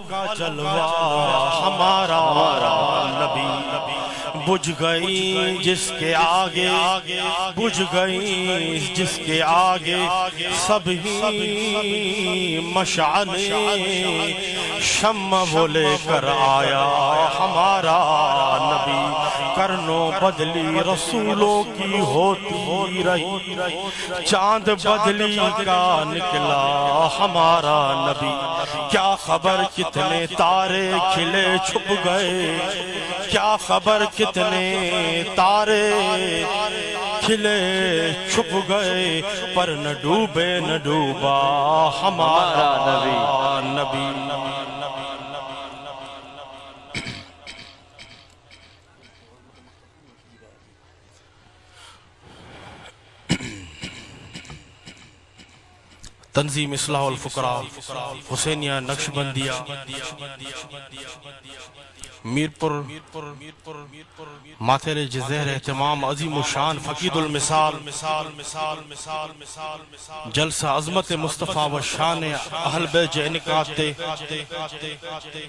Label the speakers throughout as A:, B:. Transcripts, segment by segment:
A: کا جلوہ ہمارا نبی، بجھ گئی جس کے آگے، بجھ گئی جس کے آگے سب ہی مشعلیں، شمع وہ لے کر آیا ہمارا نبی، کرنوں بدلی رسولوں کی ہوتی رہی، چاند بدلی کا نکلا ہمارا نبی، کیا خبر کتنے تارے کھلے چھپ گئے، کیا خبر کتنے تارے کھلے چھپ گئے، پر نہ ڈوبے نہ ڈوبا ہمارا نبی۔ تنظیم اصلاح الفقراء حسینیہ نقشبندیہ میرپور ماتھیرے جزیر اہتمام عظیم الشان فقید المثال جلسہ عظمت مصطفیٰ و شان اہل بیت جے انعقاد تے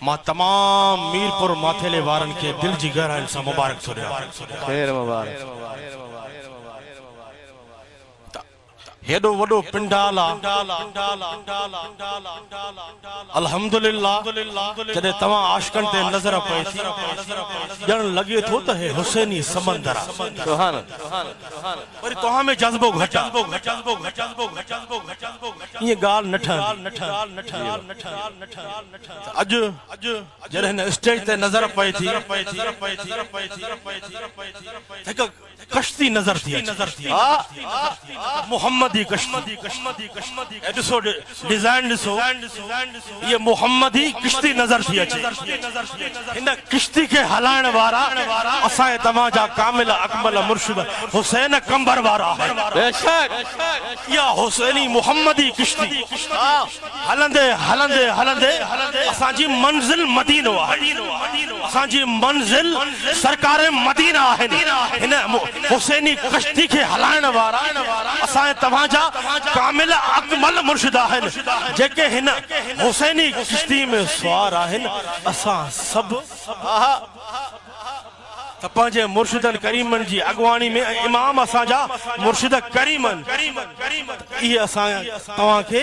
A: ماں تمام میرپور ماتھیلے وارن کے دل جی گہرائن سا مبارک تھو رہا،
B: خیر مبارک۔
A: ہیڈو وڈو پنڈالا الحمدللہ جدے تمام عاشقن تے نظر پئے تھی جن لگے تھو تا ہے حسینی سمندر،
B: سبحان
A: پر تو ہمیں جذبو گھٹا یہ گال نٹھن اج جڑے نے اسٹیج تے نظر پئے تھی کشتی نظر تھی محمدی کشتی، ایڈسو ڈیزائن ڈسو یہ محمدی کشتی نظر تھی اچھے، انہا کشتی کے حلائن وارا اسائے تماجا کامل اکمل مرشد حسین کمبر وارا ہے،
B: بے شک
A: یا حسینی محمدی کشتی ہلندے ہلندے ہلندے اساں جی منزل مدینہ ہے، اساں جی منزل سرکار مدینہ ہے، حسینی کشتی کے حلائن وارا اسائے تماجا کامل اکمل مرشدہ ہیں، جے کہ ہن حسینی کشتی میں سوارا ہیں، اساں سب پانچے مرشدن کریمن جی اگوانی میں امام اساں جا مرشد کریمن، یہ اساں تمہاں کے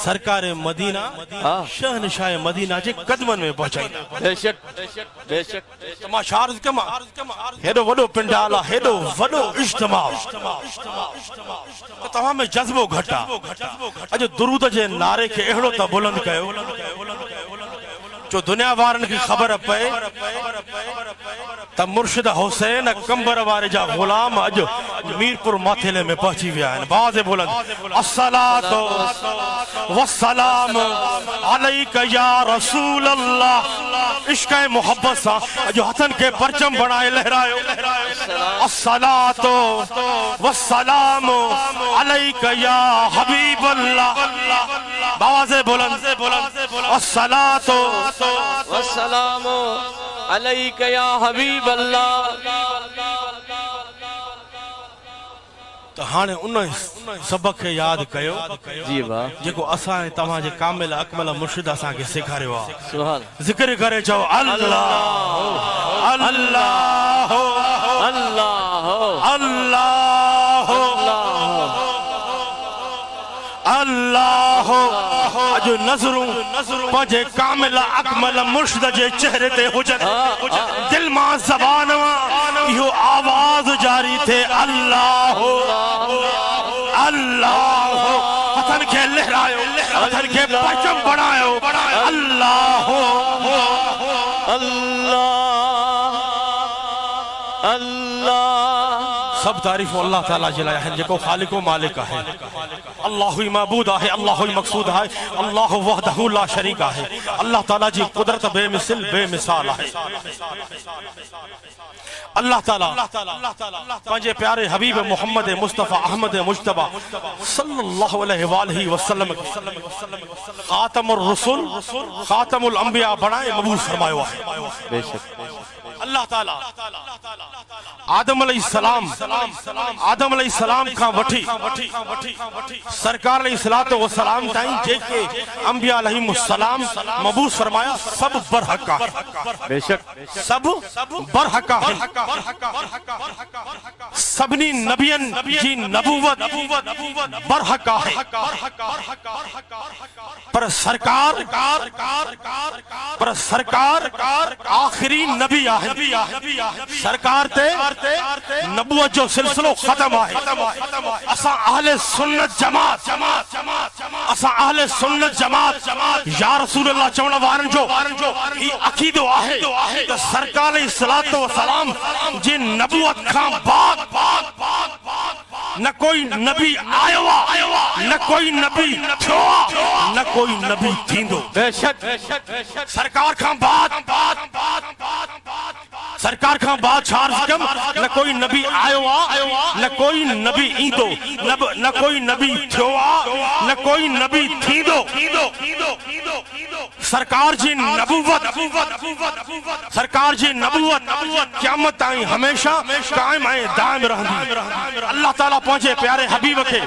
A: سرکار مدینہ شہنشاہ مدینہ جے قدمن میں پہنچائی،
B: بے شک بے شک۔
A: تمہاں شارز کما ہیڈو وڈو پنڈالا ہیڈو وڈو اجتماع تمہاں میں جذبو گھٹا، اج درود جے نعرے کے اہڑو تا بلند کہو جو دنیا وارن کی خبر پئے تب مرشد حسین کمبر وارے جا غلام اج میرپور ماتھیلے میں پہنچی ویا ہیں، باز بلند الصلاۃ والسلام علیک یا رسول اللہ، عشق محبت سا جو ہتھن کے پرچم بنائے لہرائے، الصلاۃ والسلام علیک یا حبیب اللہ، باز بلند الصلاۃ
B: والسلام علیک یا حبیب اللہ۔
A: تو ہانے انہیں سبق یاد کہو
B: جی با
A: جے کو اساں تمہاں جے کامل اکمل مرشد اساں کے سکھارے وا،
B: سبحان
A: ذکر کرے چاہو اللہ اللہ
B: اللہ
A: اللہ اللہ اج نظروں پجے کامل اکمل مرشد جے چہرے تے حجت دل ماں زبان یہ آواز جاری تھے اللہ اللہ، ہتھن کے لہرائیو ہتھن کے پرچم بڑھائیو اللہ
B: اللہ اللہ،
A: سب تعریف اللہ تعالیٰ جلائے ہیں جے کو خالق و مالک ہے، اللہ ہی معبود ہے، اللہ ہی مقصود ہے، اللہ وحدہ لا شریک ہے، اللہ تعالیٰ جی قدرت بے مثل بے مثال ہے، اللہ تعالیٰ پانچے پیارے حبیب محمد مصطفیٰ احمد مجتبہ صلی اللہ علیہ وآلہ وسلم خاتم الرسول خاتم الانبیاء بنائے مبعوث فرمائے ہے،
B: بے شک
A: اللہ تعالی آدم علیہ السلام کا وٹھی سرکار علیہ السلام تائیں جیکے انبیاء علیہ السلام مبعوث فرمایا سب برحقہ
B: بے شک
A: سب برحقہ سبنی نبیان جی نبوت برحقہ ہے پر سرکار آخری نبی آہے سرکار تے نبوت جو سلسلو ختم آہے اسا اہل سنت جماعت یا رسول اللہ چونا وارن جو یہ عقیدو آہے سرکار علیہ السلام جن نبوت کھان بعد نہ کوئی نبی آئیوا نہ کوئی نبی تھوا نہ کوئی نبی تھیندو
B: بے شک
A: سرکار کھان بعد چھار سکم نہ کوئی نبی آئیوا نہ کوئی نبی ایندو نہ کوئی نبی تھوا نہ کوئی نبی تھیندو سرکار جی نبوت قیامت آئیں ہمیشہ قائم آئیں دائم رہندی اللہ تعالیٰ پہنچے پیارے حبیب کے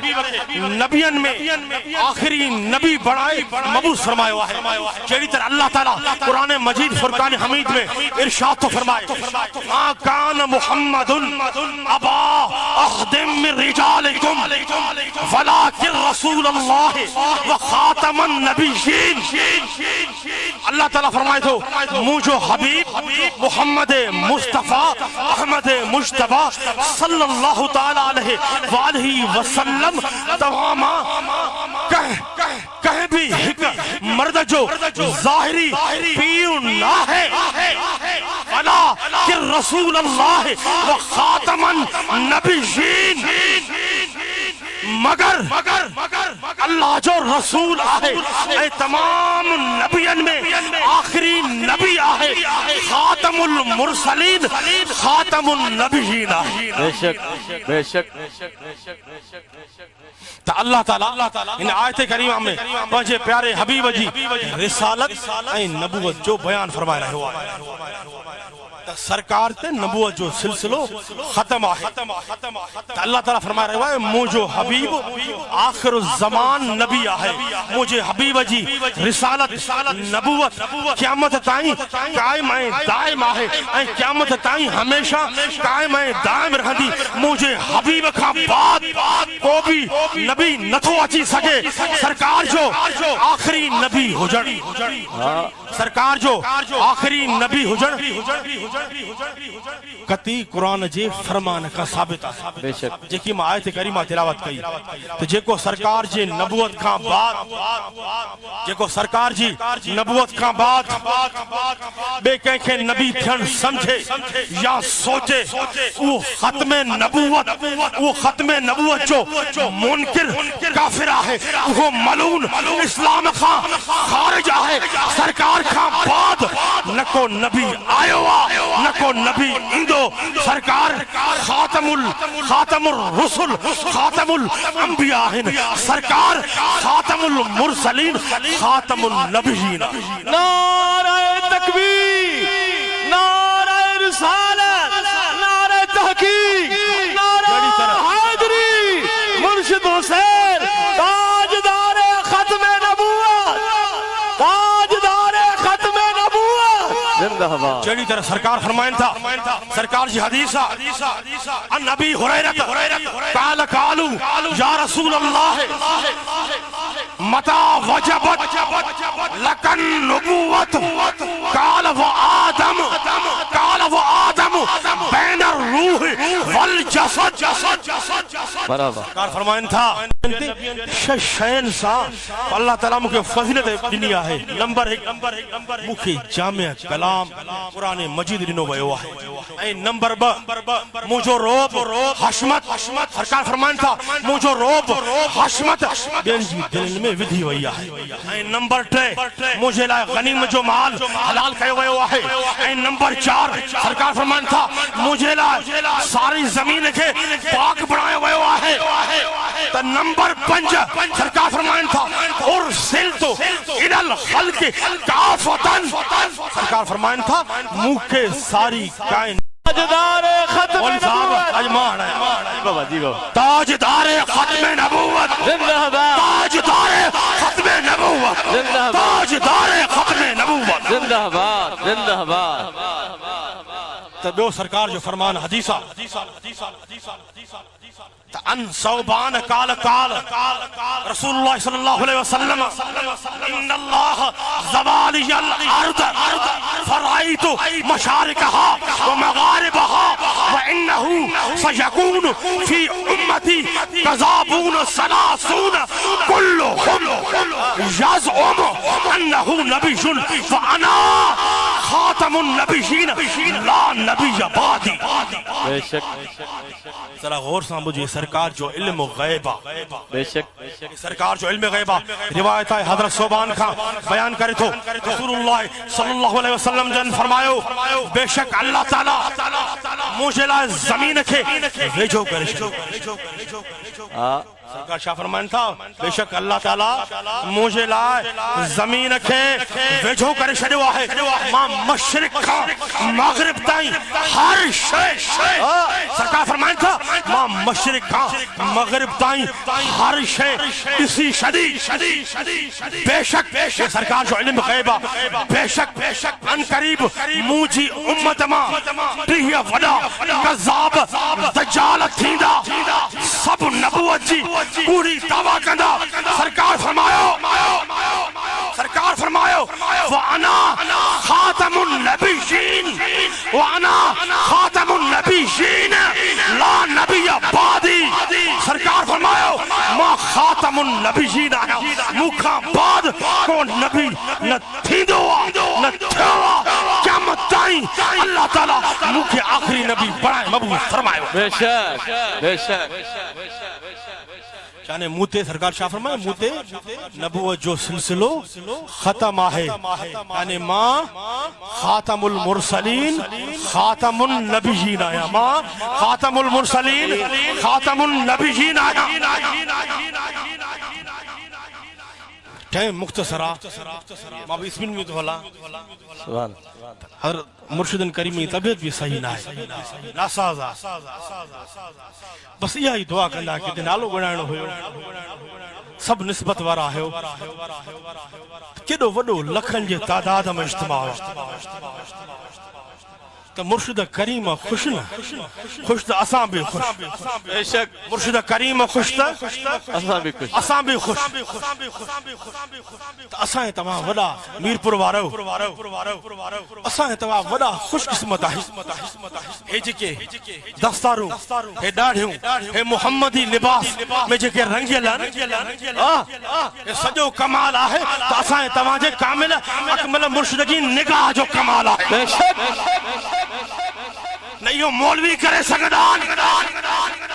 A: نبیان میں آخری نبی بڑھائے مبعوث فرمائے ہوا ہے جیڑی طرح اللہ تعالیٰ قرآن مجید فرقان حمید میں ارشاد تو فرمائے ما کان محمد ابا احد من رجالکم ولیکن رسول اللہ وخاتم النبیین اللہ تعالیٰ فرمائے تو مجھو حبیب محمد مصطفیٰ احمد مجتبہ صلی اللہ تعالیٰ علیہ وآلہ وسلم تماما کہیں بھی مرد جو ظاہری پیو نہ ہے فلا کہ رسول اللہ و خاتم النبیین مگر اللہ جو رسول آئے اے تمام نبیان میں آخری نبی آئے خاتم المرسلین خاتم النبیین آئے
B: بے شک بے شک
A: تا اللہ تعالیٰ ان آیت کریمہ میں پہنچے پیارے حبیب جی رسالت اے نبوت جو بیان فرمائے رہے ہوا سرکار تے نبوت جو سلسلو ختم آئے اللہ تعالیٰ فرمائے رہے ہوئے مجھو حبیب آخر الزمان نبی آئے مجھے حبیب جی رسالت نبوت قیامت تائیں قائم آئیں دائم آئے قیامت تائیں ہمیشہ قائم آئیں دائم رہندی مجھے حبیب کا بعد کو بھی نبی نتو اچھی سکے سرکار جو آخری نبی حجر سرکار جو آخری نبی حجر کتی قرآن جے فرمان کا ثابت
B: بے شک
A: جے میں آیت کریمہ تلاوت کئی تو جے کو سرکار جی نبوت کا بعد جے کو سرکار جی نبوت کا بعد بے کہیں نبی تھن سمجھے یا سوچے وہ ختم نبوت جو منکر کافر آئے وہ ملون اسلام خارج آئے سرکار کا بعد نہ کو نبی آئیوا نہ کو نبی اندو سرکار خاتم الرسل خاتم الانبیاء سرکار خاتم المرسلین خاتم النبیین
B: نعرہ تکبیر نعرہ رسالت نعرہ تحقیق نعرہ حیدری مرشد حسین تاجدار ختم نبوت تاجدار ختم نبوت زندہ باد
A: جڑی طرح سرکار فرمائن تھا سرکار جی حدیثہ ان نبی حریرت قال قالو یا رسول اللہ متا وجبت لکن نبوت قال و آدم بین الروح والجسد
B: برابر
A: سرکار فرمائن تھا ششین سا اللہ تعالیٰ مکہ فضیلت دنیا ہے نمبر ایک مکہ جامع کلام قرآن مجید دنوں بھئیوا ہے اے نمبر مجھو روب حشمت سرکار فرمائن تھا مجھو روب حشمت بین جی دل میں ودھی ویا ہے اے نمبر 3 مجھے لائے غنیم جو مال حلال کہے ہوئے ہے اے نمبر 4 سرکار فرمائن تھا مجھے لائے ساری زمین کے پاک بنائے ہوئے ہے تا نمبر 5 سرکار فرمائن تھا ارسلتو الی الخلق کافتا سرکار فرمائن تھا منہ کے ساری کائن
B: تاجدار ختم نبوت
A: اجمان ہے
B: بابا جی بابا
A: تاجدار ختم نبوت
B: زندہ باد
A: تاجدار ختم نبوت
B: زندہ باد
A: تاجدار ختم نبوت
B: زندہ باد زندہ باد
A: تو بیو سرکار جو فرمان حدیثہ ان صوبان قال رسول اللہ صلی اللہ علیہ وسلم ان اللہ زوالی الارض فرائیت مشارکها ومغاربها وانہو سیکون فی امتی کذابون سلاسون کلہم یزعم انہو نبی فانا خاتم النبیین لا نبی بعدی
B: بے شک
A: ذرا غور سامجھئے سرکار جو علم غیبہ
B: بے شک
A: سرکار جو علم غیبہ روایت ہے حضرت صوبان کا بیان کرے تو رسول اللہ صلی اللہ علیہ وسلم جن فرمایو بے شک اللہ تعالی مجھے لائے زمین کے ویجو کرے سرکار شاہ فرمان تھا بے شک اللہ تعالی مجھے لائے زمین کے ویجو کرے شڑیو ہے ماں مشرق کا مغرب تائیں ہر شے سرکار فرمان تھا ماں مشرق کا مغرب تائیں ہر شے اسی شدید بے شک سرکار جو علم غیبہ بے شک ان قریب موجی امت ماں ٹیہ وڈا کذاب دجال تھیندا سب نبوت جی پوری دعویٰ کندہ سرکار فرمایو وَأَنَا خَاتَمُ النَّبِيِّينَ وَأَنَا خَاتَمُ النَّبِيِّينَ لَا نَبِيَّ بَعْدِي سرکار فرمایو ماں خاتم النبیین آیا مکھاں بعد کو نبی نہ تھیندو نہ تھیوا قیامت تائیں اللہ تعالیٰ مکھے آخری نبی بڑھائے مبعوث فرمایو
B: بے شک بے شک
A: یعنی موتے سرکار شاہ فرمائے موتے نبوت جو سلسلو ختم آئے یعنی ماں خاتم المرسلین خاتم النبیین آیا ماں خاتم المرسلین خاتم النبیین آیا ٹائم مختصرہ ماں بھی اسمین میں تو بھلا
B: سبحان
A: حضرت مرشد کریمی طبیعت بھی صحیح نہ ہے ناسازہ بس یہ ہی دعا کرنا کہ دنالو گنائنو ہوئے سب نسبت وارا ہے کدو وڈو لکھن جے تعداد میں اجتماع ہو تو مرشد کریم خوش نہ خوش تو اساں بھی خوش
B: بے شک
A: مرشد کریم خوش تا
B: اساں بھی خوش
A: اساں بھی خوش تو اساں تمام وڈا میرپور وارو اساں تمام وڈا خوش قسمت ہے جے کے دستارو ہے ڈاڑھیوں ہے محمدی لباس میں جے کے رنگیلن یہ سجو کمال ہے تو اساں تمام جے کامل اکمل مرشد کی نگاہ جو کمال ہے
B: بے شک
A: نہیں ہو مولوی کرے سگدان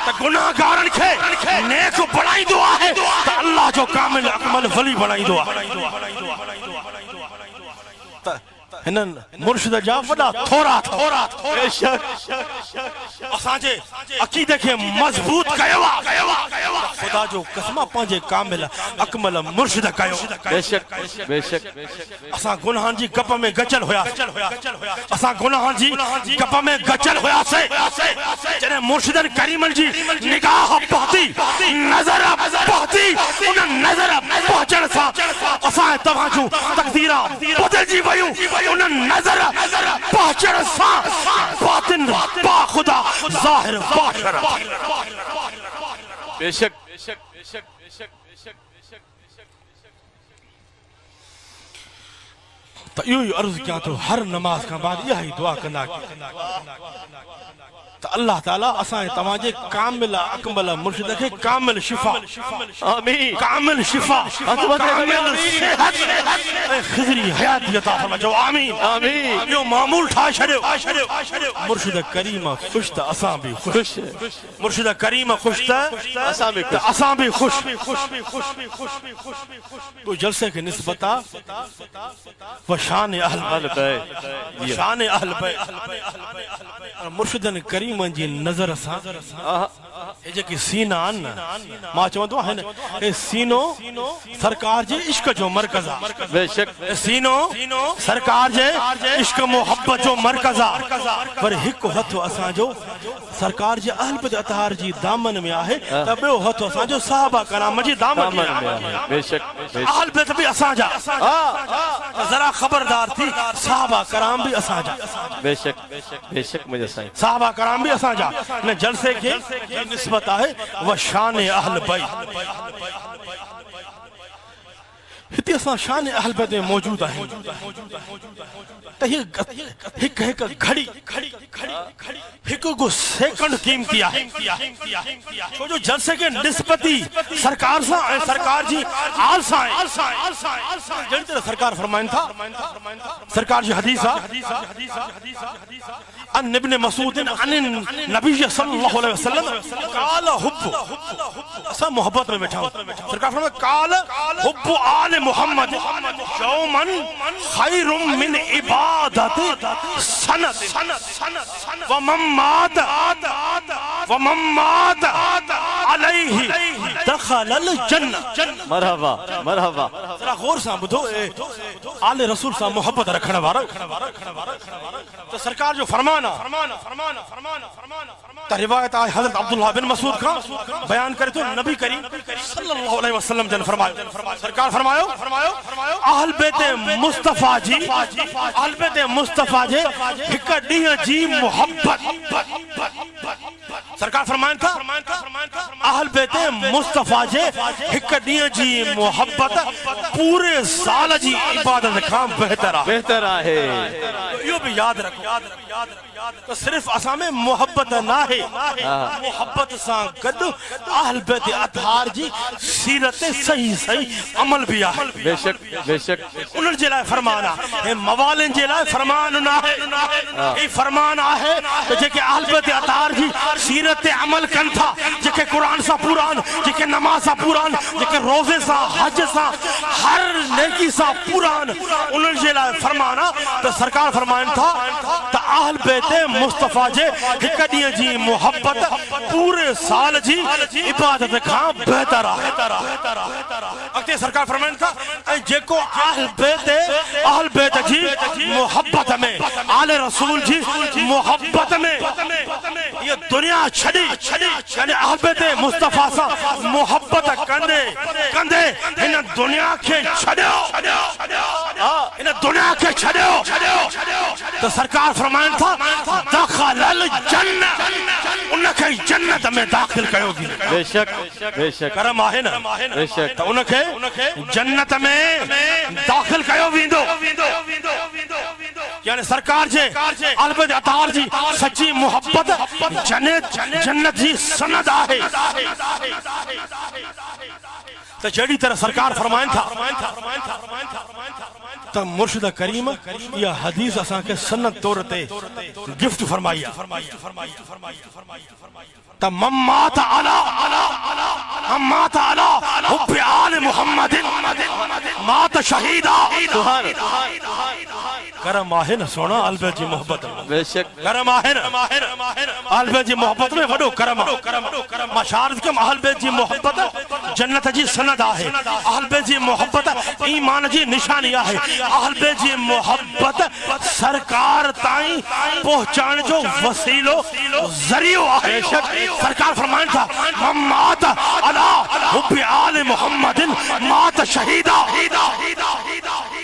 A: تا گناہ گارن کھے نیک بڑھائی دعا ہے تا اللہ جو کامل اکمل ولی بڑھائی دعا ہنن مرشد جا وڈا تھورا
B: بے شک
A: اساں جے عقیدے کے مضبوط کیوا خدا جو قسمہ پانجے کامل اکمل مرشد کیو
B: بے شک بے شک
A: اساں گناہان جی گپ میں گچل ہویا اساں گناہان جی گپ میں گچل ہویا سے جنہیں مرشدن کریمن جی نگاہ پہتی نظر پہتی انہیں نظر پہچن سا اساں توجہ تقدیرہ بدل جی ویوں انہیں نظر پہچن سا باطن با خدا ظاہر باشر
B: بے شک بے شک بے شک بے شک بے شک بے شک
A: تو یہ عرض کیا تو ہر نماز کا بعد یہی دعا کرنا تو اللہ تعالیٰ اسائیں تماجے کامل اکمل مرشد کے کامل شفا
B: آمین
A: کامل شفا کامل صحت خضری حیات عطا فرما جو آمین
B: آمین
A: جو معمول ٹھا چھڑیو مرشد کریم خوش تا اساں بھی خوش مرشد کریم خوش تا
B: اساں بھی خوش
A: اساں بھی خوش تو جلسے کے نسبتا وشان اہل بیت شان اہل بیت مرشدن کریم جی نظر سان یہ جی سینہ آن ماں چوندو ہے نا سینو سرکار جے عشق جو مرکز
B: بے شک
A: سینو سرکار جے عشق محبت جو مرکز پر ہک ہتھ اساں جو سرکار جے اہل بیت اطہار جی دامن میں آہے تب وہ ہتھ اساں جو صحابہ کرام جی دامن میں آہے
B: بے شک
A: اہل بیت بھی اساں جا ذرا خبردار تھی صحابہ کرام بھی اساں جا
B: بے شک مجھے سائیں
A: صحابہ کرام بھی اساں جا نے جلسے کے نسبت آئے وہ شان اہل بیت ہتی اساں شان اہل بیت میں موجود ہے تو ہک گھڑی ہک کو سیکنڈ قیمتی ہے چھو جو جلسے کے نسبتی سرکار سا سرکار جی آل سا جڑی طرح سرکار فرمائن تھا سرکار جی حدیثہ ان ابن مسعود ان نبی صلی اللہ علیہ وسلم قال حب اسا محبت میں بیٹھا ہوں سرکار فرمائے قال حب آل محمد یومن خیر من عبادت سنت ومن مات علیہ دخل الجنہ
B: مرحبا مرحبا
A: ذرا غور سا بدھو آل رسول سا محبت رکھنا وارا تو سرکار جو فرمانا تا روایت آئے حضرت عبداللہ بن مسعود کا بیان کرے تو نبی کریم صلی اللہ علیہ وسلم جن فرمائے سرکار فرمائے اہل بیت مصطفیٰ جی اہل بیت مصطفیٰ جی ہک ڈیہ جی محبت سرکار فرمائن تھا اہل بیت مصطفیٰ جی ہک ڈیہ جی محبت پورے سال جی عبادت کھام بہتر ہے یہ بھی یاد رکھو تو صرف اساں میں محبت نہ ہے محبت سان گد اہل بیت اطہار جی سیرت صحیح عمل بھی ہے
B: بے شک
A: انہن جے لائے فرمانا ہے موالن جے لائے فرمان نہ ہے یہ فرمان ہے جے کہ اہل بیت اطہار جی سیرت عمل کن تھا جے کہ قرآن سا پوران جے کہ نماز سا پوران جے کہ روزے سا حج سا ہر نیکی سا پوران انہن جے لائے فرمانا تو سرکار فرمان تھا تو اہل بیت مصطفیٰ جے ہک ڈیہ جی محبت پورے سال جی عبادت کھاں بہتر اگتے سرکار فرمائن تھا جے کو اہل بیت جی محبت میں آل رسول جی محبت میں یہ دنیا چھڑی یعنی اہل بیت مصطفیٰ سا محبت کندے انہیں دنیا کے چھڑیو انہیں دنیا کے چھڑیو تو سرکار فرمائن تھا دخل الجنہ انہیں کہ جنت میں داخل کرو گی
B: بے شک
A: کرم آئے نا
B: بے شک
A: تو انہیں کہ جنت میں داخل کرو گیندو یعنی سرکار جے اہل بیت اطہار جی سچی محبت جنت جی سند آئے تو جڑی طرح سرکار فرمائن تھا تو مرشد کریم یا حدیث اساں کے سنت طورتے گفٹ فرمائیا تو ممات علا حب آل محمد مات شہیدہ کرم آہے نا سونا اہل بیت جی محبت
B: بے شک
A: کرم آہے نا اہل بیت جی محبت میں وڈو کرم مشارت کم اہل بیت جی محبت جنت جی سند آہے اہل بیت جی محبت ایمان جی نشانی آہے اہل بیت جی محبت سرکار تائیں پہنچان جو وسیلو ذریعہ آہے سرکار فرمائن تھا ممات علا حب آل محمد مات شہیدہ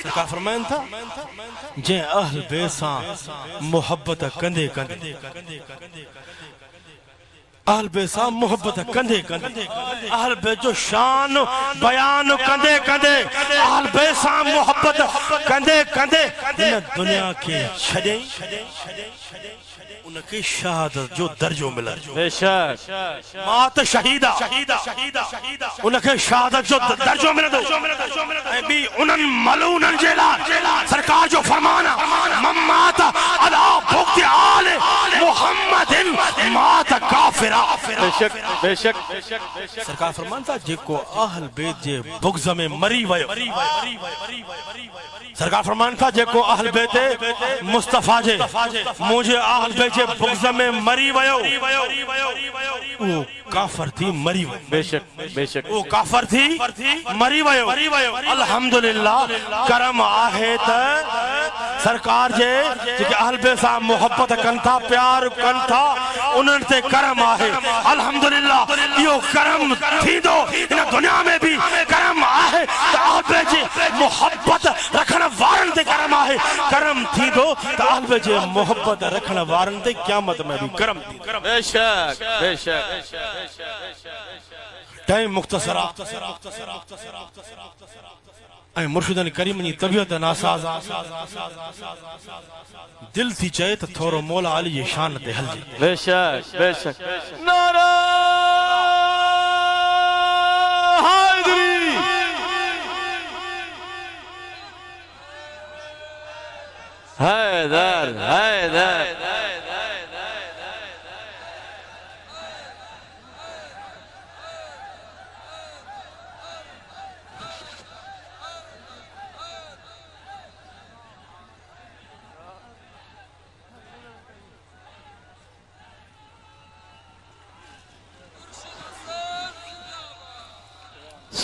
A: سرکار فرمائن تھا جے اہل بیساں محبت کندے اہل بیساں محبت کندے اہل بیت جو شان بیان کندے اہل بیساں محبت کندے انہیں دنیا کے چھڑیں ان کی شہادت جو درجوں ملا
B: بے شک
A: مات شہیدہ ان کے شہادت جو درجوں ملا دو بھی انن ملونن جیلا سرکار جو فرمانا ممات علا بغض آل محمد مات کافرہ
B: بے شک
A: سرکار فرمانا تھا جے کو اہل بیت جے بغض میں مری ویو سرکار فرمان تھا جے کو اہل بیت مصطفیٰ جے مجھے اہل بیت بغض میں مری ویو وہ کافر تھی مری ویو
B: بے شک بے شک
A: وہ کافر تھی مری ویو الحمدللہ کرم آہے تا سرکار جے کہ اہل بیت سا محبت کن تھا پیار کن تھا انہوں تے کرم آہے الحمدللہ یہ کرم تھی دو انہیں دنیا میں بھی کرم آہے تا اہل بیت محبت رکھنا وارن تے کرم آہے کرم تھی دو تا اہل بیت محبت رکھنا وارن تے قیامت میں بھی کرم تھی
B: بے شک بے شک
A: ٹائم مختصرہ اے مرشدن کریم نی طبیعت ناساز دل تھی چاہے تو تھورو مولا علی یہ شان تے حل جی
B: بے شک بے شک نعرہ حیدری حیدر حیدر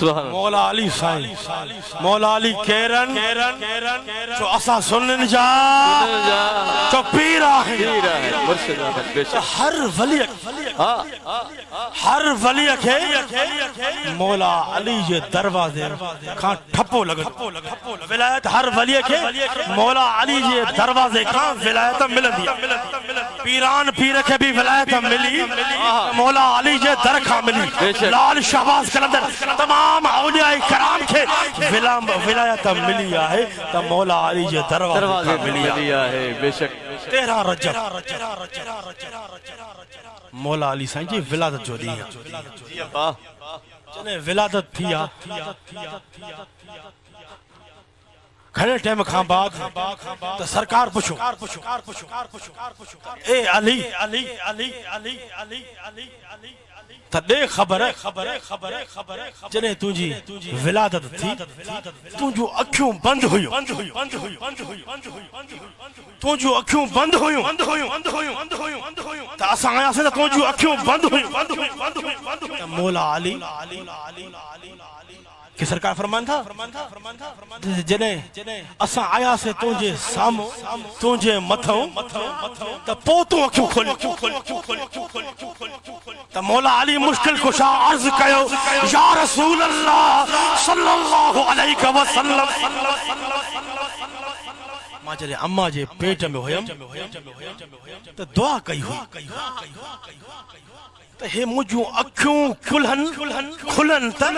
A: مولا علی سائیں مولا علی کیرن جو اسا سنن جا جو پیر آہیں ہر ولی کے مولا علی یہ دروازے کھاں ٹھپو لگا ولایت ہر ولی کے مولا علی یہ دروازے کھاں ولایت ملن دیا پیران پیر کے بھی ولایت ملی مولا علی یہ در کھاں ملی لال شہباز کلندر تمام اولیاء کرام کے ولایت ملی ہے تا مولا علی یہ دروازے ملی ہے
B: بے شک
A: 13 رجب مولا علی سائیں جی ولادت جو دی ہے جنہیں ولادت تھیا گھنے ٹیم کھاں بعد تو سرکار پوچھو اے علی تا دے خبر ہے جنہیں تجھی ولادت تھی تجھو اکھیوں بند ہوئیوں تجھو اکھیوں بند ہوئیوں تا اساں آیا سے تجھو اکھیوں بند ہوئیوں مولا علی کہ سرکار فرمان تھا جنہیں اساں آیا سے تجھے سامو تجھے متھوں تا پوتوں اکھیوں کھولی تا مولا علی مشکل کشا عرض کہو یا رسول اللہ صلی اللہ علیہ وسلم ماں جلے اممہ جے پیٹ میں ہویم تا دعا کئی ہوئی تا ہے مجھو اکھوں کھلن تن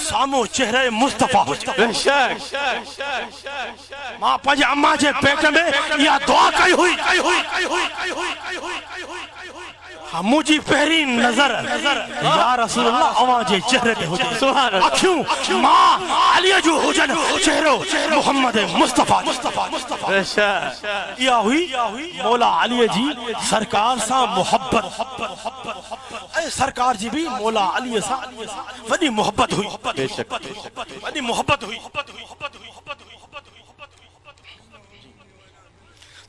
A: سامو چہرے مصطفیٰ ہو
B: بے شک
A: ماں پانچ اممہ جے پیٹ میں یا دعا کئی ہوئی مجھے پہری نظر یا رسول اللہ آواجے چہرے تے ہوتے اکھیوں ماں علی جو حجن چہرو محمد مصطفیٰ یا ہوئی مولا علی جی سرکار سا محبت اے سرکار جی بھی مولا علی سا ودی محبت ہوئی ودی محبت ہوئی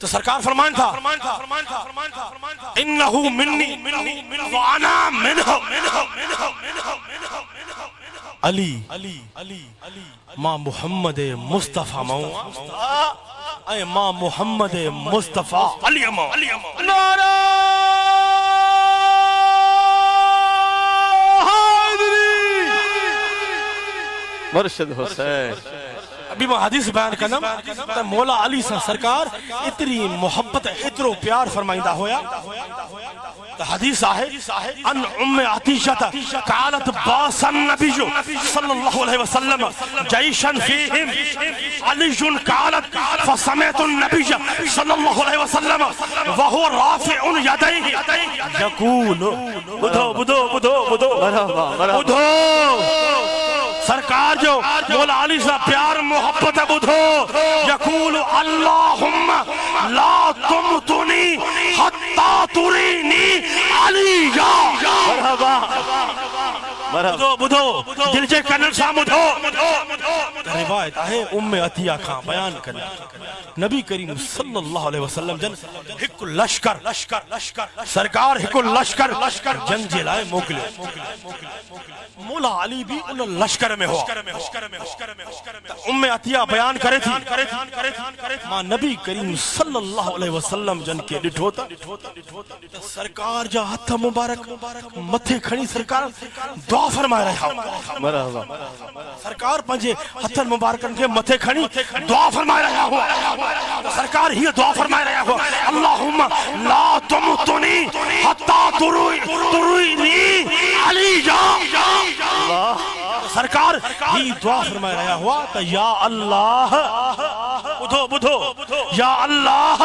A: تو سرکار فرمان تھا انہو منی وانا منہو علی ماں محمد مصطفیٰ ماں اے ماں محمد مصطفیٰ علی ماں
B: نعرہ حیدری مرشد حسین
A: ابھی میں حدیث بیان کرنم تو مولا علی سے سرکار اتنی محبت اترو پیار فرمائندہ ہویا تو حدیث آئے ان ام عطیشت قالت باس النبی صلی اللہ علیہ وسلم جیشن فیہم علی قالت فسمعت النبی صلی اللہ علیہ وسلم وہو رافع یدئی یقول بدھو سرکار جو مولا علی سے پیار محبت بدھو یقول اللہم لا تمتنی حتی ترینی علی یا
B: مرحبا مرحبا
A: بدھو دل جے کنن سان بدھو روایت ہے ام عطیہ کھان بیان کرے نبی کریم صلی اللہ علیہ وسلم جن ہک لشکر سرکار ہک لشکر جنگ جے لائے موکلے مولا علی بھی ان لشکر میں ہوا ام عطیہ بیان کرے تھی ماں نبی کریم صلی اللہ علیہ وسلم جن کے ڈٹھو تا سرکار جا ہتھ مبارک متھے کھڑی سرکار دعا فرمائے رہا
B: مرحبا
A: سرکار پنجے ہتھن مبارکن کے متھے کھڑی دعا فرمائے رہا ہوا سرکار ہی دعا فرمائے رہا ہوا اللہم لا تمتنی حتی تروینی علی جا سرکار ہی دعا فرمائے رہا ہوا تا یا اللہ بدھو یا اللہ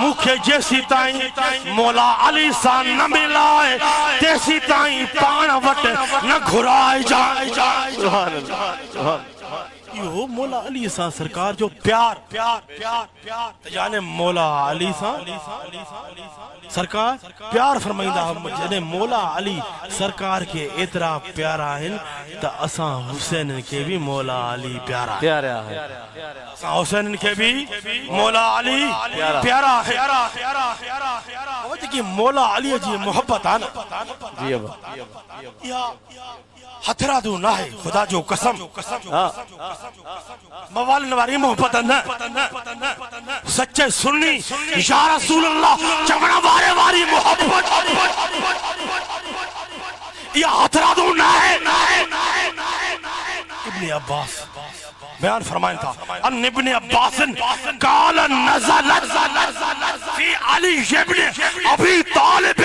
A: مکھے جیسی تائیں مولا علی سان نہ ملائے تیسی تائیں پان وٹ نہ گھرائے جائے
B: سبحان اللہ سبحان
A: یہ مولا علی سان سرکار جو پیار یعنی مولا علی سان سرکار پیار فرمائندہ جنہیں مولا علی سرکار کے اترا پیارا ہیں تا اساں حسین کے بھی مولا علی پیارا
B: ہے
A: اساں حسین کے بھی مولا علی پیارا ہے وہ کہ مولا علی جی محبت آنا
B: جی ابا
A: ہتھرا دو نہ ہے خدا جو قسم موالن واری محبت نہ سچے سنی یا رسول اللہ چمڑا واری محبت یا ہتھرا دو نہ ہے ابن عباس بیان فرمائن تھا ان ابن عباس قال نزلت فی علی ابن ابی طالب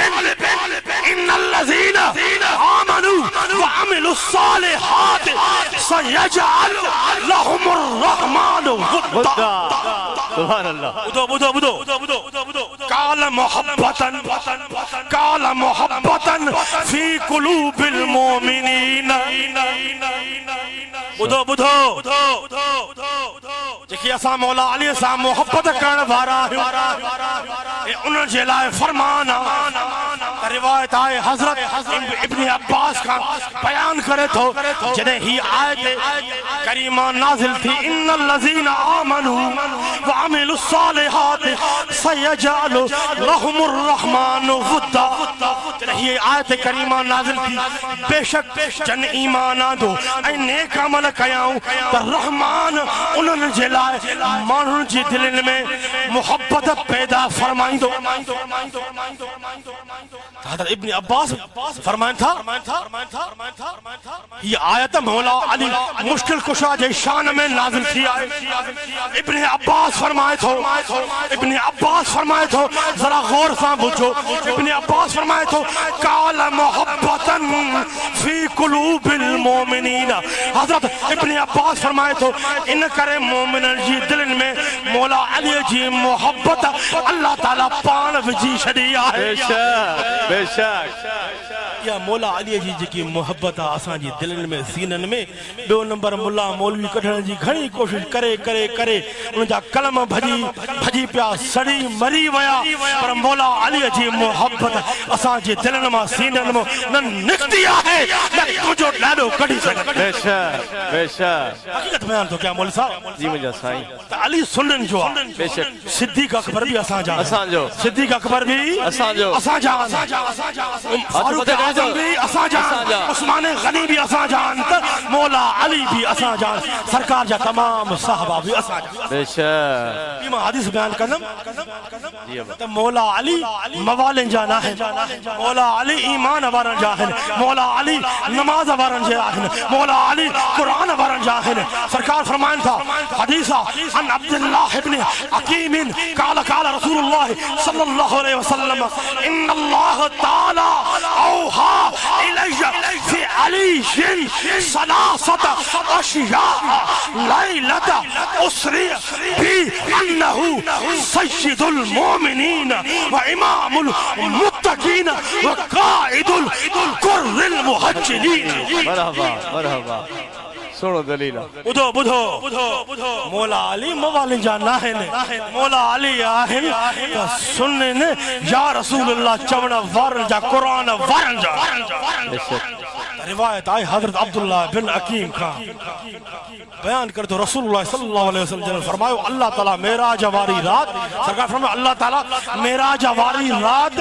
A: ان الذین آمنوا وعملوا الصالحات سیجعل لهم الرحمن ودا
B: سبحان اللہ
A: بدو قال محبتا فی قلوب المومنین بدو جکی اساں مولا علی سان محبت کرن وارا انہاں جے لائے فرمانا روایت آئے حضرت ابن عباس کا بیان کرے تو جنہیں ہی آیت کریمہ نازل تھی ان الذین آمنوا وعملوا الصالحات سیجعل لهم الرحمن ودا جنہیں ہی آیت کریمہ نازل تھی بے شک جن ایمان آدھو اے نیک عمل کیاؤں در رحمان انہوں جے لائے مانوں جی دلن میں محبت پیدا فرمائیں دو حضرت ابن عباس فرمائن تھا یہ آیت مولا علی مشکل کشا جے شان میں نازل تھی آئے ابن عباس فرمائے تھو ذرا غور سان بجھو ابن عباس فرمائے تھو قال محبتا فی قلوب المومنین حضرت ابن عباس فرمائے تھو ان کرے مومنن جی دلن میں مولا علی جی محبت اللہ تعالیٰ پان وجی شدی آئے
B: بے شک
A: یا مولا علی جی کی محبت آسان جی دلن میں سینن میں دو نمبر ملا مولوی کٹھن جی گھنی کوشش کرے ان جا کلم بھجی پیا سڑی مری ویا پر مولا علی جی محبت آسان جی دلن میں سینن میں نہ نکتی آئے نہ کچھو لادو کٹھی سکت
B: بے شک
A: حقیقت بیان تو کیا مولی صاحب
B: جی مجھا سائیں
A: علی سنن جو
B: بے شک
A: صدیق اکبر بھی آسان جان صدیق اکبر بھی
B: آسان
A: جان فاروق اعظم بھی آسان جان عثمان غنی بھی آسان جان مولا علی بھی آسان جان سرکار جا تمام صحابہ بھی آسان جان
B: بے شک
A: میں حدیث بیان کرنم مولا علی موالن جانا ہے مولا علی ایمان وارن جاہن مولا علی نماز وارن جاہن مولا علی قرآن وارن جاہن سرکار فرمائن تھا حدیثہ ان عبداللہ ابن حکیم قال رسول اللہ صلی اللہ علیہ وسلم ان اللہ تعالی اوحا الیہ فی علی ثلاثت اشیاء لیلت اسری بی انہو سید المومنین و امام المتقین و قائد القر المحجلین
B: مرحبا سنو دلیل
A: بدھو بدھو مولا علی موالن جا ناہن مولا علی آہن تا سنن یا رسول اللہ چونا وارن جا قرآن وارن جا روایت آئی حضرت عبداللہ بن عقیم خان بیان کر تو رسول اللہ صلی اللہ علیہ وسلم جنہوں فرمائے اللہ تعالیٰ معراج واری رات سرکار فرمائے اللہ تعالیٰ معراج واری رات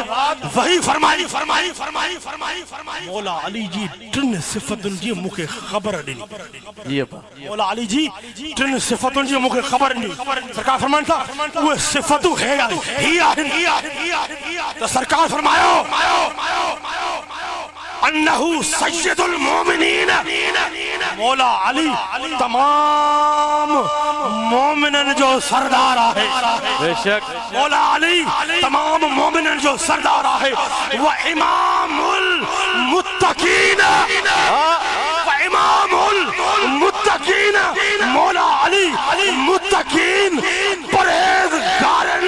A: وہی فرمائی مولا علی جی ٹن صفتن جی مکے خبر دینی
B: یہ پا
A: مولا علی جی ٹن صفتن جی مکے خبر دینی سرکار فرمائے تھا وہ صفتو ہے ہی آہن تو سرکار فرمائے انہو سید المومنین مولا علی تمام مومنن جو سردار آئے
B: بے شک
A: مولا علی تمام مومنن جو سردار آئے وہ امام المتقین امام المتقین مولا علی متقین پرہیزگارن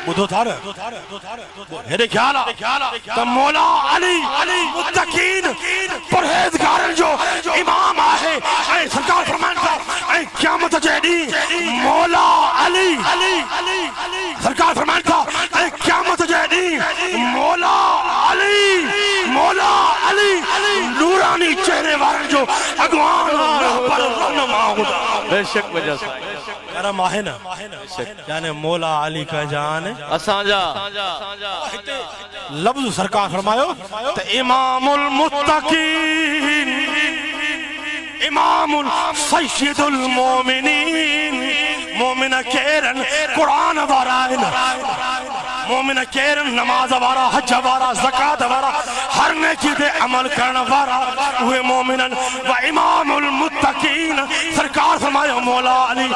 A: بدھو تھا رہے خیالا تو مولا علی متقین پرہیزگارن جو امام آئے اے سرکار فرمان تھا اے قیامت جہدی مولا علی سرکار فرمان تھا اے قیامت جہدی مولا علی نورانی چہرے وارن جو اگوان پر رہنما ہوتا
B: بے شک وجہ سے
A: کرم آئے نا یعنی مولا علی کا جان
B: اسانجا
A: لفظ سرکار فرمایو تو امام المتقین امام سید المومنین مومن کیرن قرآن وارائن مومن کیرن نماز وارا حج وارا زکاة وارا ہر نیکی دے عمل کرنا وارا ہوئے مومنن و امام المتقین سرکار فرمایا مولا علی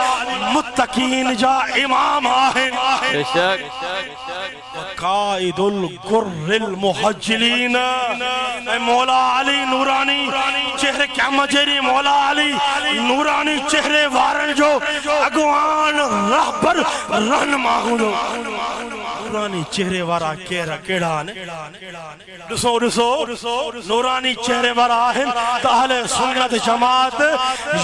A: متقین جا امام آہن
B: بے شک
A: قائد الگر المحجلین اے مولا علی نورانی چہرے قیامت جیری مولا علی نورانی چہرے وارن جو اگوان رہبر رہنما ہوں جو نورانی چہرے وارا کیڑا نے رسو نورانی چہرے وارا آہن تا اہل سنت جماعت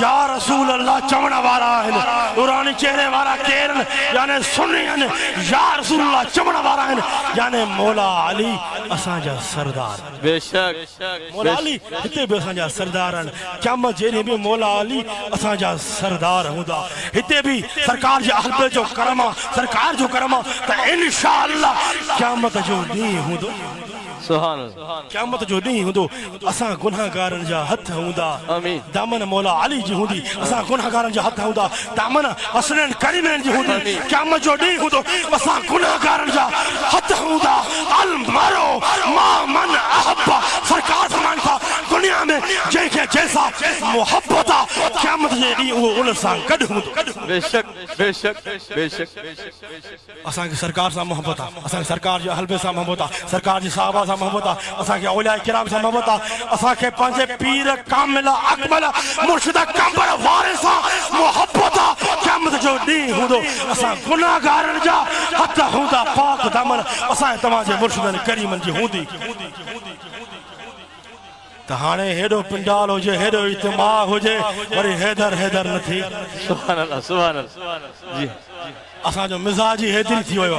A: یا رسول اللہ چمنا وارا آہن نورانی چہرے وارا کیرن یعنی سنی یعنی یا رسول اللہ چمنا وارا آہن یعنی مولا علی اسانجا سردار
B: بے شک
A: مولا علی ہتے بھی اسانجا سردارن قیامت جینے بھی مولا علی اسانجا سردار ہوں دا ہتے بھی سرکار جا اہل پہ جو کرما سرکار جو کرما تا انشاءاللہ قیامت جو نہیں ہوں دو
B: سبحان اللہ
A: قیامت جو نہیں ہوں دو اساں گناہ گارن جا ہتھ ہوں دا
B: آمین
A: دامن مولا علی جی ہوں دی اساں گناہ گارن جا ہتھ ہوں دا دامن حسنین کریمین جی ہوں دی قیامت جو نہیں ہوں دو اساں گناہ گارن جا ہتھ ہوں دا المرو ما من احبا سرکار فرمان تھا دنیا میں جے کے جیسا محبتا قیامت جے نہیں وہ انسان کڑ ہوں دو
B: بے شک بے شک بے شک
A: اساں کی سرکار سا محبتا اساں کی سرکار جی حلبے سا محبتا سرکار جی صحابہ سا محبتا اساں کے اولیاء کرام سا محبتا اساں کے پانچے پیر کاملہ اکملہ مرشدہ کمبر وارثہ محبتا قیامت جو نہیں ہوں دو اساں گناہ گارن جا حتی ہوں دا پاک دامن اساں تماجے مرشدن کریمن جی ہوں دی تہانے ہیڈو پنڈال ہو جے ہیڈو اجتماع ہو جے وری حیدر نہ تھی
B: سبحان اللہ سبحان اللہ جی
A: اساں جو مزاجی حیدری تھی ہوئے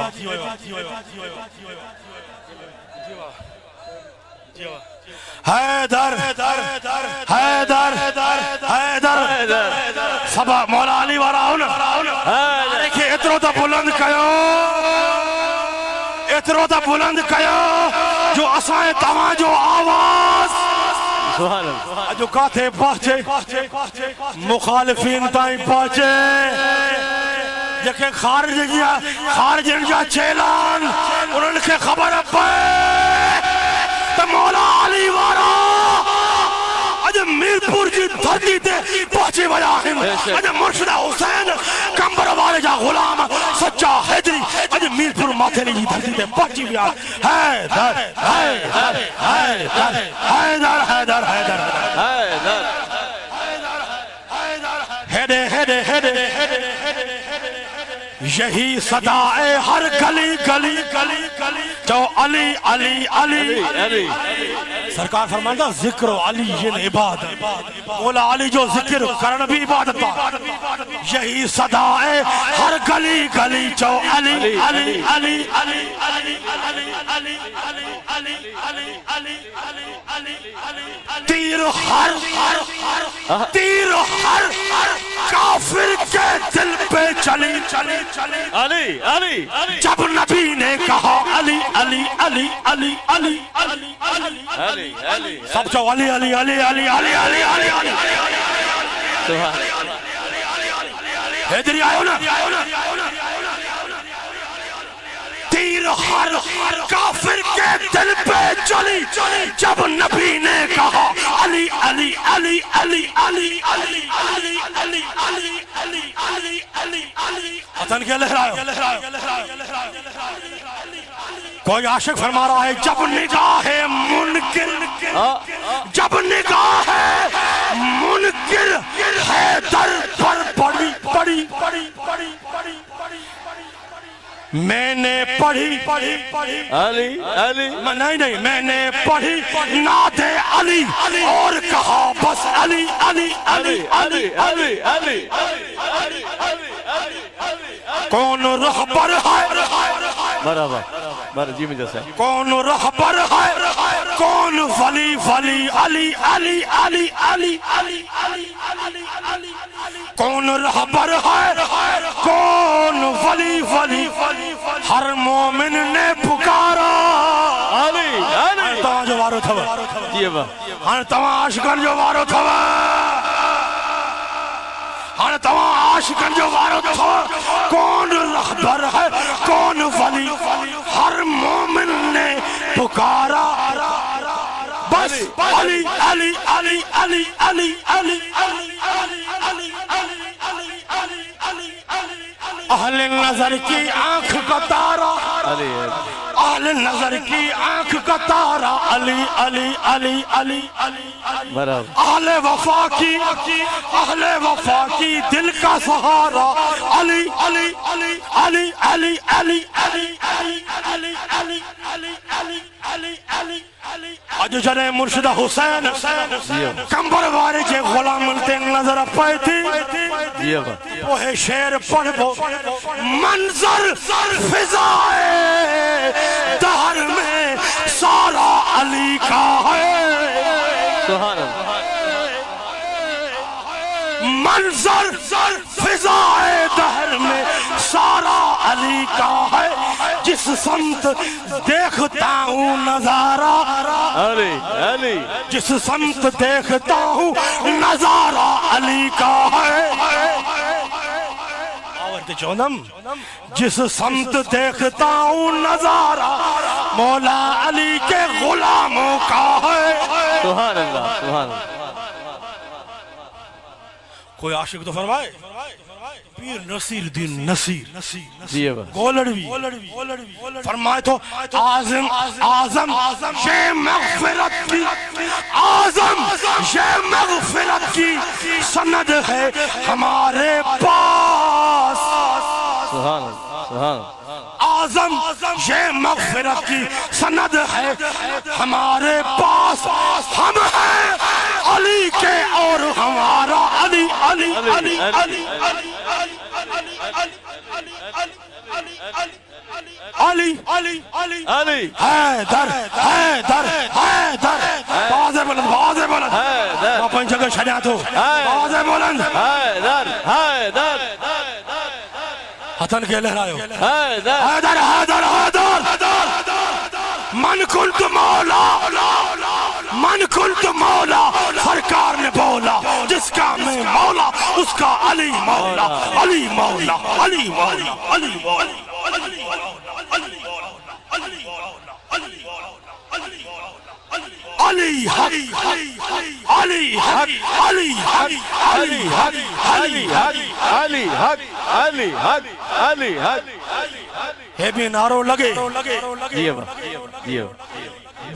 A: حیدر سبا مولا علی وارا ہونا دیکھیں اترو تا بلند کیا جو اسائیں تمام جو آواز
B: سبحان اللہ
A: جو کاتے پہنچے مخالفین تائیں پہنچے جکے خارجن جا چیلان انہوں نے خبر پائے تو مولا علی وارا اج میرپور جی دھرتی تے پہنچے ویا ہیں اج مرشدہ حسین کمبر والے جا غلام سچا حیدری اج میرپور ماتھے جی دھرتی تے پہنچی ویا حیدر حیدر حیدر حیدر حیدر حیدر حیدر حیدر یہی صدا ہے ہر گلی جو علی علی علی سرکار فرماتا ذکر علی عبادت مولا علی جو ذکر کرنا بھی عبادت تھا یہی صدا ہے ہر گلی گلی چو علی علی علی علی علی علی علی علی علی علی تیر ہر کافر کے دل پہ چلی چلی چلی
B: علی علی
A: جب نبی نے کہا علی علی علی علی علی علی
B: علی علی
A: سب جو علی علی علی علی علی علی علی علی
B: سبحان
A: حیدری آئے نا تیر ہر کافر کے دل پہ چلی جب نبی نے کہا علی علی علی علی علی علی علی علی علی علی علی علی علی حسن کے لہرائے کوئی عاشق فرما رہا ہے جب نگاہ منکر جب نگاہ منکر حیدر پر پڑی پڑی پڑی پڑی پڑی میں نے پڑھی
B: علی علی
A: نہیں میں نے پڑھی نعت علی اور کہا بس علی علی علی علی علی علی کون رہبر ہے
B: مرحبا جی میں جیسا
A: کون رہبر ہے کون ولی ولی علی علی علی علی علی علی علی کون رہبر ہے کون ولی ولی ہر مومن نے پکارا
B: علی علی
A: تمام جو وارو تھا
B: جی با
A: ہاں تمام عاشقان جو وارو تھا ہاں تمام عاشقان جو وارو تھا کون رہبر ہے کون ولی ہر مومن نے پکارا بس علی علی علی علی علی علی علی علی اہل نظر کی آنکھ کا تارا
B: علی
A: اہل نظر کی آنکھ کا تارا علی علی علی علی علی
B: مرحبا
A: اہل وفا کی دل کا سہارا علی علی علی علی علی علی علی علی علی علی علی علی علی علی اج جنے مرشد حسین کمبر وارے جے غلام تے نظر پائے تھی
B: جی با
A: وہ شعر پڑھ بو منظر فضائے دہر میں سارا علی کا ہے
B: سبحان اللہ
A: منظر فضائے دہر میں سارا علی کا ہے جس سمت دیکھتا ہوں نظارہ
B: علی علی
A: جس سمت دیکھتا ہوں نظارہ علی کا ہے چونم جس سمت دیکھتا ہوں نظارہ مولا علی کے غلاموں کا ہے
B: سبحان اللہ سبحان اللہ
A: کوئی عاشق تو فرمائے پیر نصیر الدین نصیر
B: جی با
A: گولڑوی فرمائے تو آزم یہ مغفرت کی آزم یہ مغفرت کی سند ہے ہمارے پاس
B: سبحان اللہ سبحان اللہ
A: آزم یہ مغفرت کی سند ہے ہمارے پاس ہم ہیں علی کے اور ہمارا علی علی علی علی علی علی علی
B: علی
A: حیدر حیدر حیدر باز بلند باز بلند
B: حیدر
A: میں پنچ جگہ چھڑیا تو باز بلند
B: حیدر حیدر
A: حسن کے لہرائیو
B: حیدر
A: حیدر حیدر حیدر من کنت مولا من کنت مولا سرکار نے بولا جس کا میں مولا اس کا علی مولا علی مولا علی مولا علی مولا علی حق علی حق علی حق علی حق
B: علی حق علی حق علی حق علی حق
A: ہے بھی نارو لگے
B: جی با جی با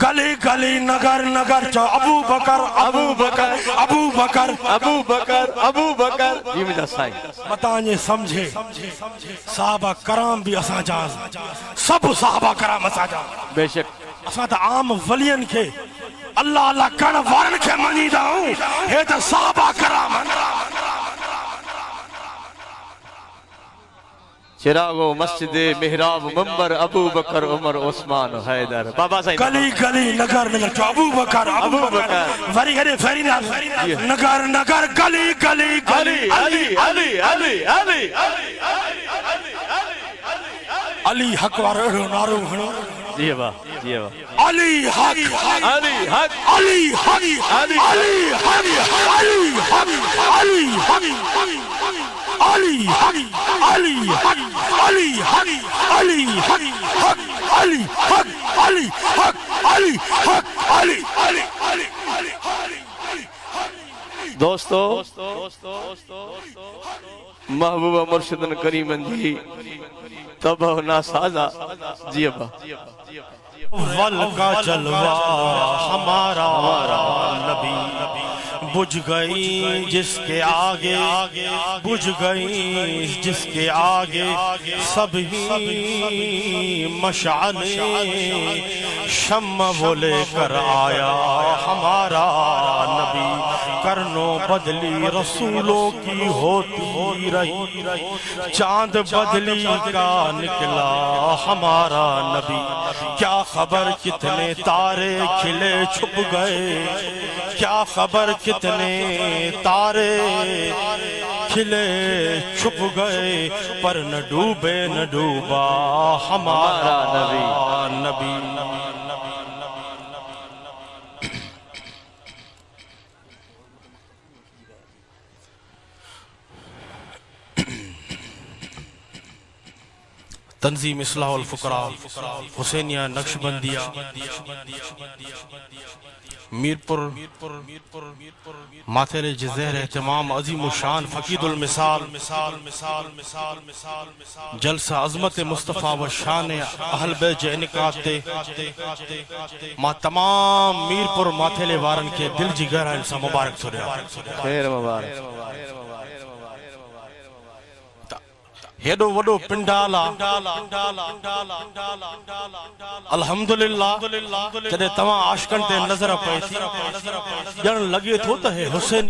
A: گلی گلی نگر نگر چو ابو بکر ابو بکر ابو بکر
B: ابو بکر ابو بکر جی میں سائی
A: متانے سمجھے صحابہ کرام بھی اساں جاز سب صحابہ کرام اساں جاز
B: بے شک
A: اساں تا عام ولین کے اللہ اللہ کن وارن کے منی داؤں ہے تو صحابہ کرام
B: چراغو مسجد محراب منبر ابو بکر عمر عثمان حیدر بابا صاحب
A: گلی گلی نگر نگر جو ابو بکر وری گرے فیری نگر نگر گلی گلی
B: علی علی علی علی علی
A: علی حق وارو نارو ہنو
B: جی با جی با
A: علی حق
B: علی حق
A: علی حق
B: علی
A: علی حق علی حق علی حق علی حق علی حق علی حق علی حق علی حق علی حق علی حق علی
B: دوستو محبوبہ مرشدن کریمن جی تبہ ناسازہ جی ابا
A: ول کا جلوہ ہمارا نبی بجھ گئی جس کے آگے بجھ گئی جس کے آگے سب ہی مشعلیں شمع وہ لے کر آیا ہمارا نبی کرنوں بدلی رسولوں کی ہوتی رہی چاند بدلی کا نکلا ہمارا نبی کیا خبر کتنے تارے کھلے چھپ گئے کیا خبر کتنے تارے کھلے چھپ گئے پر نہ ڈوبے نہ ڈوبا ہمارا نبی تنظیم اصلاح الفقراء حسینیہ نقشبندیہ میرپور ماتھیرے جزیر اہتمام عظیم الشان فقید المثال جلسہ عظمت مصطفیٰ و شان اہل بیت انعقاد تے ما تمام میرپور ماتھیلے وارن کے دل جی گہرا انسان مبارک تھو رہا
B: خیر مبارک
A: ہیڈو وڈو پنڈالا الحمدللہ جدے تمام عاشقن تے نظر پئی تھی ڄن لگے تھو تے حسین